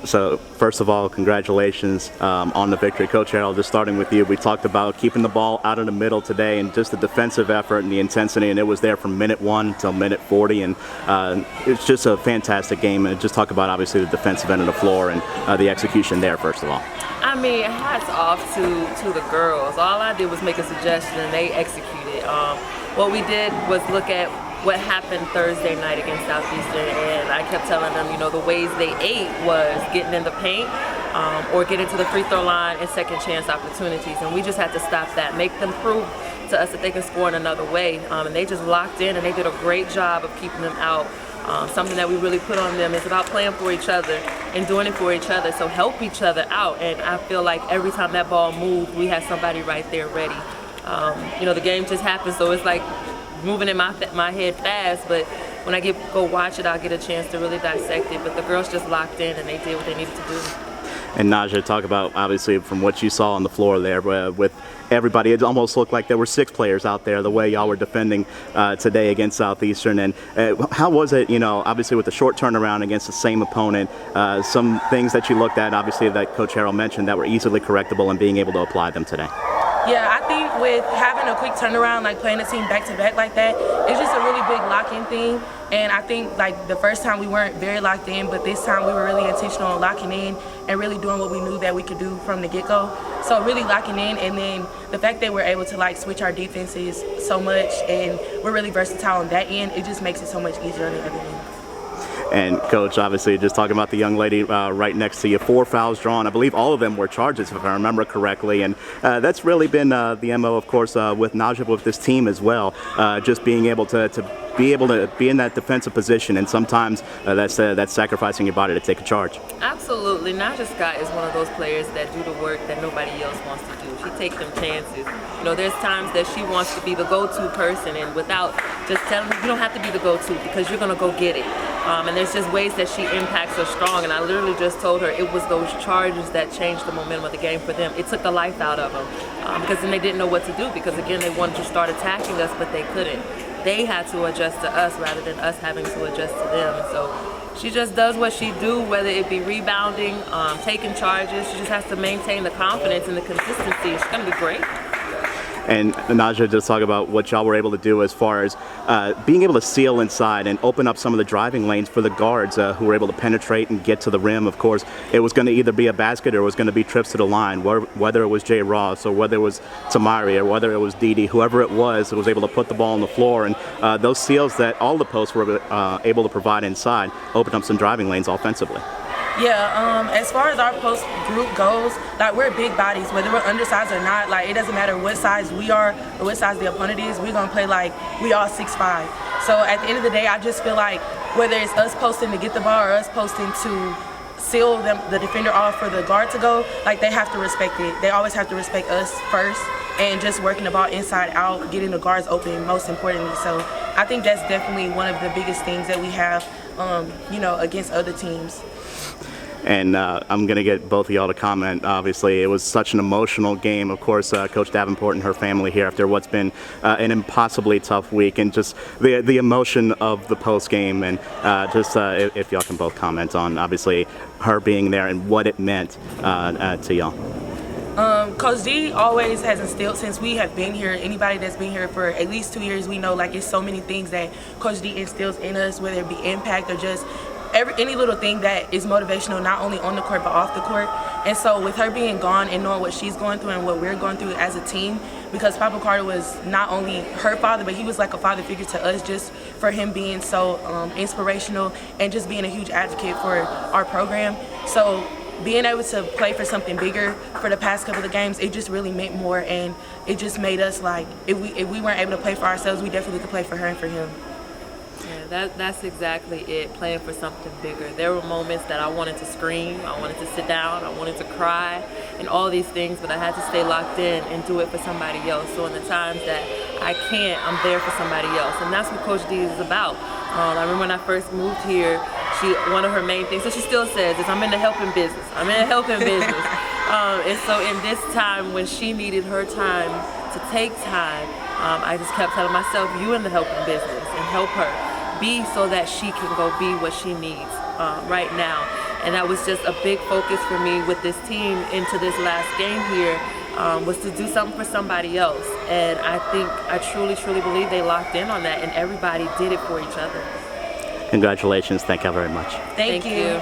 So first of all, congratulations on the victory. Coach Harrell, just starting with you, we talked about keeping the ball out of the middle today and just the defensive effort and the intensity, and it was there from minute 1 till minute 40, and it's just a fantastic game. And just talk about obviously the defensive end of the floor and the execution there, first of all. I mean, hats off to the girls. All I did was make a suggestion and they executed. What we did was look at what happened Thursday night against Southeastern, and I kept telling them, you know, the ways they ate was getting in the paint or getting to the free throw line and second chance opportunities, and we just had to stop that, make them prove to us that they can score in another way, and they just locked in and they did a great job of keeping them out. Something that we really put on them is about playing for each other and doing it for each other, so help each other out, and I feel like every time that ball moved, we had somebody right there ready. You know, the game just happened, so it's like moving in my head fast, but when I go watch it, I'll get a chance to really dissect it. But the girls just locked in and they did what they needed to do. And Nahja, talk about, obviously, from what you saw on the floor there with everybody, it almost looked like there were 6 players out there, the way y'all were defending today against Southeastern. And how was it, you know, obviously with the short turnaround against the same opponent, some things that you looked at, obviously, that Coach Harrell mentioned that were easily correctable and being able to apply them today? Yeah, I think with having a quick turnaround, like playing a team back-to-back like that, it's just a really big lock-in thing. And I think like the first time we weren't very locked in, but this time we were really intentional on locking in and really doing what we knew that we could do from the get-go. So really locking in, and then the fact that we're able to like switch our defenses so much and we're really versatile on that end, it just makes it so much easier on the other end. And Coach, obviously, just talking about the young lady right next to you, 4 fouls drawn. I believe all of them were charges, if I remember correctly. And that's really been the MO, of course, with Nahja, with this team as well. Just being able to be in that defensive position, and sometimes that's sacrificing your body to take a charge. Absolutely. Nahja Scott is one of those players that do the work that nobody else wants to do. She takes them chances. You know, there's times that she wants to be the go-to person, and without just telling her, you don't have to be the go-to because you're going to go get it. And there's just ways that she impacts her strong, and I literally just told her it was those charges that changed the momentum of the game for them. It took the life out of them because then they didn't know what to do, because again they wanted to start attacking us but they couldn't. They had to adjust to us rather than us having to adjust to them. And so she just does what she do, whether it be rebounding, taking charges. She just has to maintain the confidence and the consistency. She's going to be great. And Nahja, just talk about what y'all were able to do as far as being able to seal inside and open up some of the driving lanes for the guards who were able to penetrate and get to the rim. Of course, it was going to either be a basket or it was going to be trips to the line, whether it was Jay Ross or whether it was Tamari or whether it was Dee, whoever it was able to put the ball on the floor. And those seals that all the posts were able to provide inside opened up some driving lanes offensively. Yeah, as far as our post group goes, like we're big bodies, whether we're undersized or not. Like it doesn't matter what size we are or what size the opponent is. We're gonna play like we all 6'5". So at the end of the day, I just feel like whether it's us posting to get the ball or us posting to seal the defender off for the guard to go, like they have to respect it. They always have to respect us first, and just working the ball inside out, getting the guards open most importantly. So I think that's definitely one of the biggest things that we have, you know, against other teams. And I'm going to get both of y'all to comment. Obviously, it was such an emotional game. Of course, Coach Davenport and her family here after what's been an impossibly tough week, and just the emotion of the post game, and if y'all can both comment on obviously her being there and what it meant to y'all. Coach D always has instilled, since we have been here, anybody that's been here for at least 2 years, we know like it's so many things that Coach D instills in us, whether it be impact or just any little thing that is motivational, not only on the court but off the court. And so with her being gone and knowing what she's going through and what we're going through as a team, because Papa Carter was not only her father, but he was like a father figure to us, just for him being so inspirational and just being a huge advocate for our program. So being able to play for something bigger for the past couple of games, it just really meant more, and it just made us like, if we weren't able to play for ourselves, we definitely could play for her and for him. Yeah, that's exactly it, playing for something bigger. There were moments that I wanted to scream, I wanted to sit down, I wanted to cry, and all these things, but I had to stay locked in and do it for somebody else. So in the times that I can't, I'm there for somebody else, and that's what Coach D is about. I remember when I first moved here, one of her main things, so she still says, is I'm in the helping business. I'm in the helping business. And so in this time when she needed her time to take time, I just kept telling myself, you in the helping business, and help her be so that she can go be what she needs right now. And that was just a big focus for me with this team into this last game here, was to do something for somebody else. And I truly believe they locked in on that, and everybody did it for each other. Congratulations. Thank you very much. Thank you.